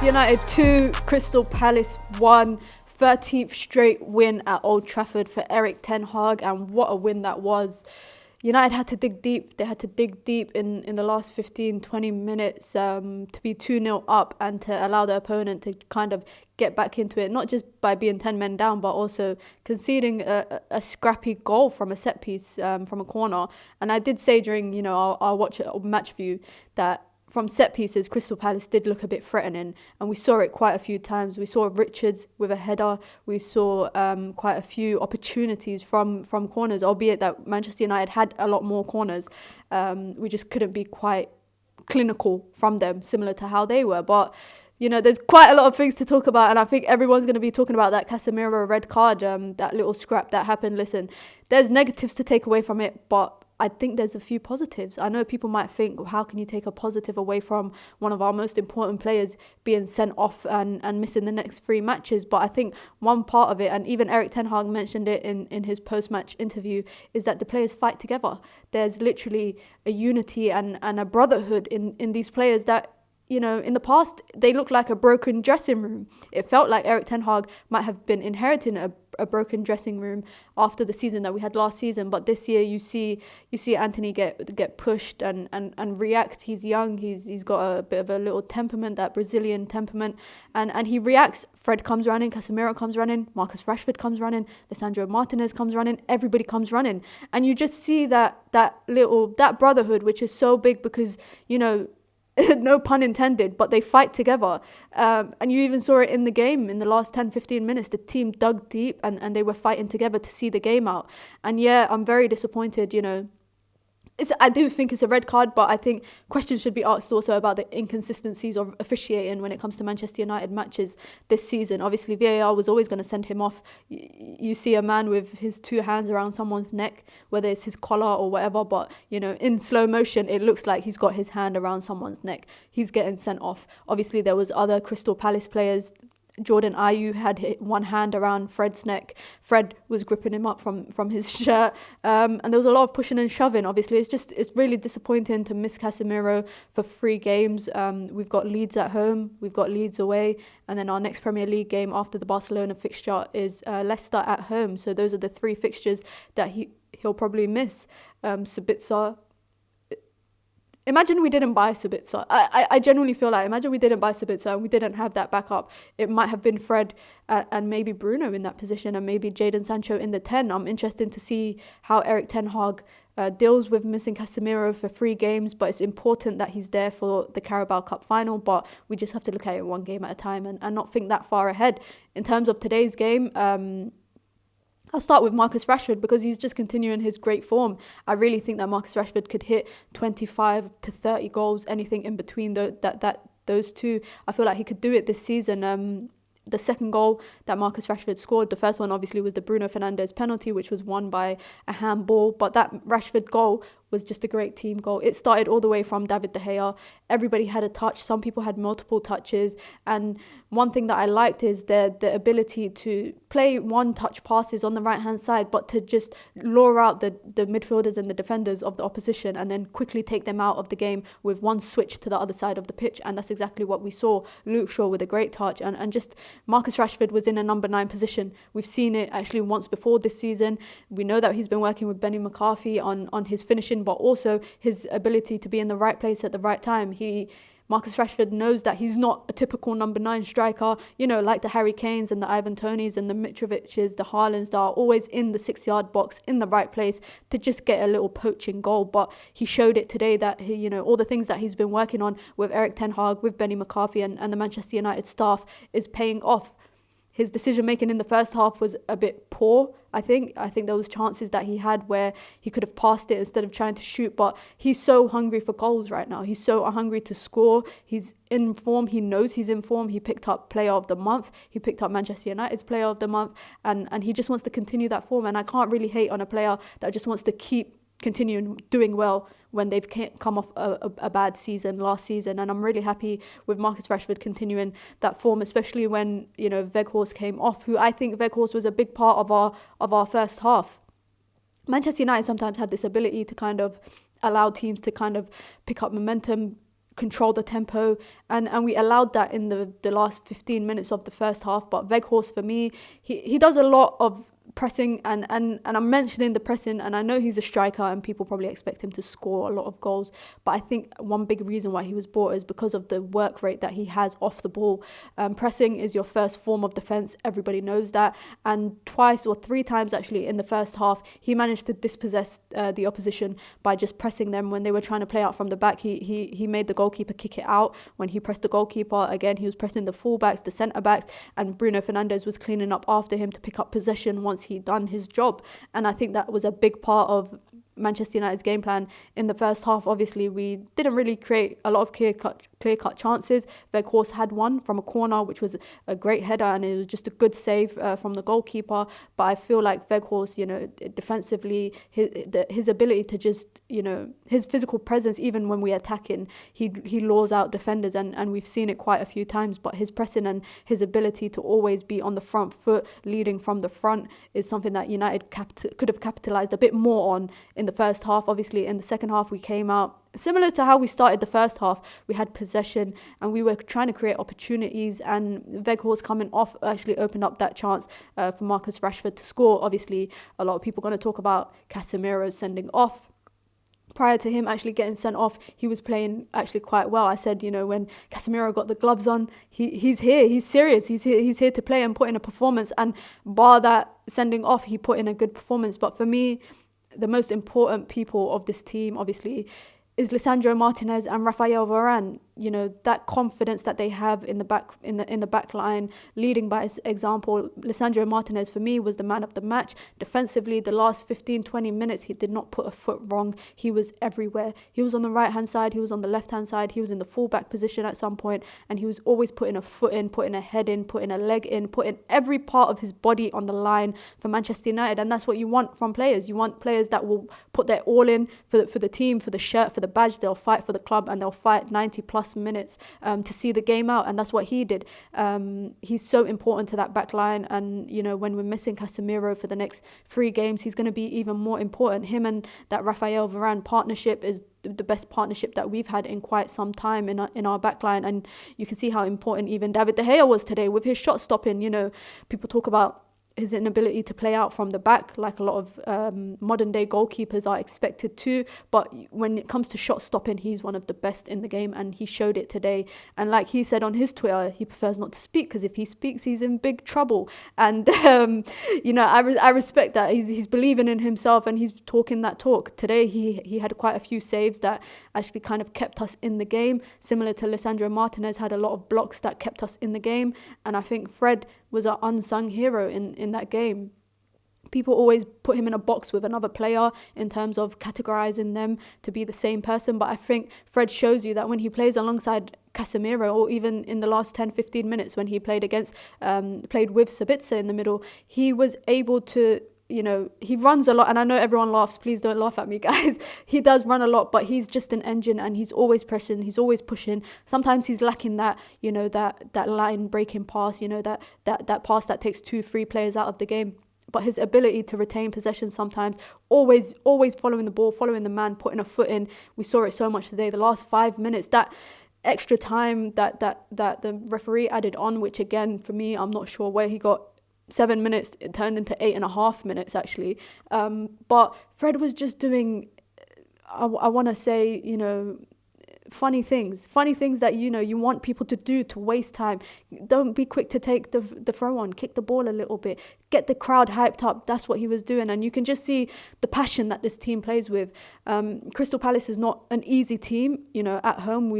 United 2, Crystal Palace 1, 13th straight win at Old Trafford for Erik ten Hag, and what a win that was. United had to dig deep. They had to dig deep in the last 15, 20 minutes to be 2-0 up and to allow the opponent to kind of get back into it, not just by being 10 men down, but also conceding a scrappy goal from a set piece, from a corner. And I did say during, our watch match view that from set pieces, Crystal Palace did look a bit threatening, and we saw it quite a few times. We saw Richards with a header. We saw quite a few opportunities from corners, albeit that Manchester United had a lot more corners. We just couldn't be quite clinical from them, similar to how they were. But there's quite a lot of things to talk about, and I think everyone's going to be talking about that Casemiro red card, that little scrap that happened. Listen, there's negatives to take away from it, but I think there's a few positives. I know people might think, how can you take a positive away from one of our most important players being sent off and missing the next 3 matches? But I think one part of it, and even Erik ten Hag mentioned it in his post-match interview, is that the players fight together. There's literally a unity and a brotherhood in these players that, in the past, they looked like a broken dressing room. It felt like Erik ten Hag might have been inheriting a broken dressing room after the season that we had last season. But this year, you see Anthony get pushed and react. He's young. He's got a bit of a little temperament, that Brazilian temperament, and he reacts. Fred comes running, Casemiro comes running, Marcus Rashford comes running, Lisandro Martinez comes running. Everybody comes running, and you just see that brotherhood, which is so big because no pun intended, but they fight together. And you even saw it in the game in the last 10, 15 minutes. The team dug deep and they were fighting together to see the game out. And yeah, I'm very disappointed, I do think it's a red card, but I think questions should be asked also about the inconsistencies of officiating when it comes to Manchester United matches this season. Obviously, VAR was always going to send him off. You see a man with his 2 hands around someone's neck, whether it's his collar or whatever, but, in slow motion, it looks like he's got his hand around someone's neck. He's getting sent off. Obviously, there was other Crystal Palace players. Jordan Ayew had one hand around Fred's neck. Fred was gripping him up from his shirt. And there was a lot of pushing and shoving. Obviously, it's really disappointing to miss Casemiro for 3 games. We've got Leeds at home. We've got Leeds away. And then our next Premier League game after the Barcelona fixture is Leicester at home. So those are the 3 fixtures that he'll probably miss. Sabitzer. Imagine we didn't buy Sabitzer. I genuinely feel like, imagine we didn't buy Sabitzer and we didn't have that backup. It might have been Fred and maybe Bruno in that position and maybe Jadon Sancho in the 10. I'm interested to see how Erik ten Hag deals with missing Casemiro for 3 games, but it's important that he's there for the Carabao Cup final. But we just have to look at it 1 game at a time and not think that far ahead. In terms of today's game, I'll start with Marcus Rashford because he's just continuing his great form. I really think that Marcus Rashford could hit 25 to 30 goals, anything in between those two. I feel like he could do it this season. The second goal that Marcus Rashford scored, the first one obviously was the Bruno Fernandes penalty, which was won by a handball. But that Rashford goal was just a great team goal. It started all the way from David De Gea. Everybody had a touch. Some people had multiple touches. And one thing that I liked is the ability to play one-touch passes on the right-hand side, but to just lure out the midfielders and the defenders of the opposition and then quickly take them out of the game with one switch to the other side of the pitch. And that's exactly what we saw. Luke Shaw with a great touch. And just Marcus Rashford was in a number 9 position. We've seen it actually once before this season. We know that he's been working with Benny McCarthy on his finishing, but also his ability to be in the right place at the right time. Marcus Rashford knows that he's not a typical number 9 striker, like the Harry Kanes and the Ivan Tonys and the Mitroviches, the Haalands that are always in the 6-yard box in the right place to just get a little poaching goal. But he showed it today that all the things that he's been working on with Erik ten Hag, with Benny McCarthy and the Manchester United staff is paying off. His decision-making in the first half was a bit poor, I think. I think there was chances that he had where he could have passed it instead of trying to shoot. But he's so hungry for goals right now. He's so hungry to score. He's in form. He knows he's in form. He picked up Player of the Month. He picked up Manchester United's Player of the Month. And he just wants to continue that form. And I can't really hate on a player that just wants to keep continuing doing well when they've come off a bad season last season. And I'm really happy with Marcus Rashford continuing that form, especially when Weghorst came off, who I think Weghorst was a big part of our first half. Manchester United sometimes had this ability to kind of allow teams to kind of pick up momentum, control the tempo, and we allowed that in the last 15 minutes of the first half. But Weghorst, for me, he does a lot of pressing, and I'm mentioning the pressing, and I know he's a striker and people probably expect him to score a lot of goals, but I think one big reason why he was bought is because of the work rate that he has off the ball. Pressing is your first form of defence, everybody knows that, and twice or three times actually in the first half he managed to dispossess the opposition by just pressing them when they were trying to play out from the back. He made the goalkeeper kick it out. When he pressed the goalkeeper, again he was pressing the fullbacks, the centre backs, and Bruno Fernandes was cleaning up after him to pick up possession once he done his job. And I think that was a big part of Manchester United's game plan in the first half. Obviously, we didn't really create a lot of clear-cut chances. Weghorst had one from a corner, which was a great header, and it was just a good save from the goalkeeper. But I feel like Weghorst, defensively, his ability to just, his physical presence, even when we're attacking, he lures out defenders, and we've seen it quite a few times. But his pressing and his ability to always be on the front foot, leading from the front, is something that United could have capitalised a bit more on in the first half. Obviously, in the second half, we came out similar to how we started the first half. We had possession and we were trying to create opportunities, and Weghorst coming off actually opened up that chance for Marcus Rashford to score. Obviously, a lot of people are going to talk about Casemiro sending off. Prior to him actually getting sent off, he was playing actually quite well. I said, when Casemiro got the gloves on, he's here, he's serious, he's here to play and put in a performance. And bar that sending off, he put in a good performance. But for me, the most important people of this team, obviously, is Lisandro Martinez and Rafael Varane. That confidence that they have in the back line, leading by example. Lisandro Martinez, for me, was the man of the match. Defensively, the last 15-20 minutes, he did not put a foot wrong. He was everywhere. He was on the right-hand side, he was on the left-hand side, he was in the full-back position at some point, and he was always putting a foot in, putting a head in, putting a leg in, putting every part of his body on the line for Manchester United. And that's what you want from players. You want players that will put their all in for the team, for the shirt, for the badge. They'll fight for the club, and they'll fight 90 plus minutes to see the game out, and that's what he did. He's so important to that back line, and when we're missing Casemiro for the next 3 games, he's going to be even more important. Him and that Rafael Varane partnership is the best partnership that we've had in quite some time in our back line, and you can see how important even David De Gea was today with his shot stopping. People talk about his inability to play out from the back like a lot of modern day goalkeepers are expected to, but when it comes to shot stopping, he's one of the best in the game, and he showed it today. And like he said on his Twitter, he prefers not to speak because if he speaks, he's in big trouble. And I respect that. He's believing in himself and he's talking that talk. Today he had quite a few saves that actually kind of kept us in the game, similar to Lisandro Martinez had a lot of blocks that kept us in the game. And I think Fred was our unsung hero in that game. People always put him in a box with another player in terms of categorizing them to be the same person, but I think Fred shows you that when he plays alongside Casemiro, or even in the last 10-15 minutes when he played with Sabitzer in the middle, he was able to, he runs a lot, and I know everyone laughs, please don't laugh at me, guys. He does run a lot, but he's just an engine, and he's always pressing, he's always pushing. Sometimes he's lacking that, that line breaking pass, that pass that takes 2-3 players out of the game. But his ability to retain possession sometimes, always following the ball, following the man, putting a foot in. We saw it so much today. The last 5 minutes, that extra time that the referee added on, which again, for me, I'm not sure where he got 7 minutes, it turned into 8.5 minutes actually. But Fred was just doing, I want to say, funny things that you want people to do to waste time. Don't be quick to take the throw on, kick the ball a little bit, get the crowd hyped up. That's what he was doing, and you can just see the passion that this team plays with. Crystal Palace is not an easy team. At home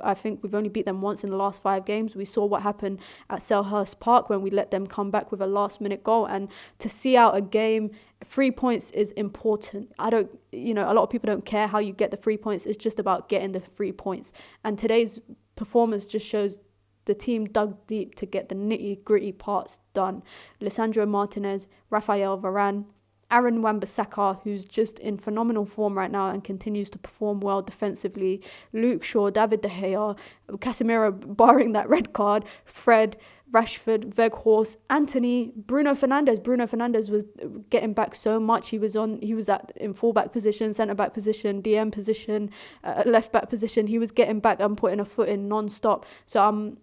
I think we've only beat them once in the last 5 games. We saw what happened at Selhurst Park when we let them come back with a last minute goal, and to see out a game, 3 points is important. A lot of people don't care how you get the 3 points. It's just about getting the 3 points. And today's performance just shows the team dug deep to get the nitty gritty parts done. Lisandro Martinez, Rafael Varane, Aaron Wan-Bissaka, who's just in phenomenal form right now and continues to perform well defensively. Luke Shaw, David De Gea, Casemiro barring that red card, Fred, Rashford, Weghorst, Anthony, Bruno Fernandes. Bruno Fernandes was getting back so much. He was in full-back position, centre-back position, DM position, left-back position. He was getting back and putting a foot in non-stop. So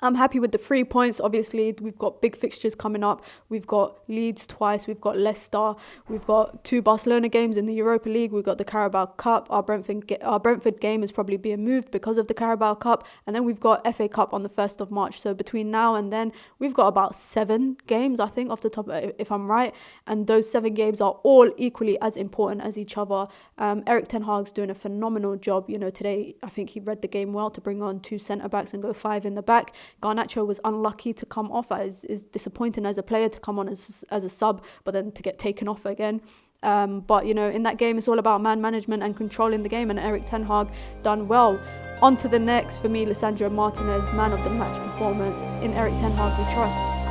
I'm happy with the 3 points. Obviously, we've got big fixtures coming up. We've got Leeds twice. We've got Leicester. We've got 2 Barcelona games in the Europa League. We've got the Carabao Cup. Our Brentford game is probably being moved because of the Carabao Cup. And then we've got FA Cup on the 1st of March. So between now and then, we've got about 7 games, I think, off the top, if I'm right. And those 7 games are all equally as important as each other. Erik ten Hag's doing a phenomenal job. You know, today, I think he read the game well to bring on 2 centre-backs and go 5 in the back. Garnacho was unlucky to come off. Is disappointing as a player to come on as a sub, but then to get taken off again. But, you know, in that game, it's all about man management and controlling the game, and Erik ten Hag done well. On to the next, for me, Lisandro Martinez, man of the match performance. In Erik ten Hag we trust.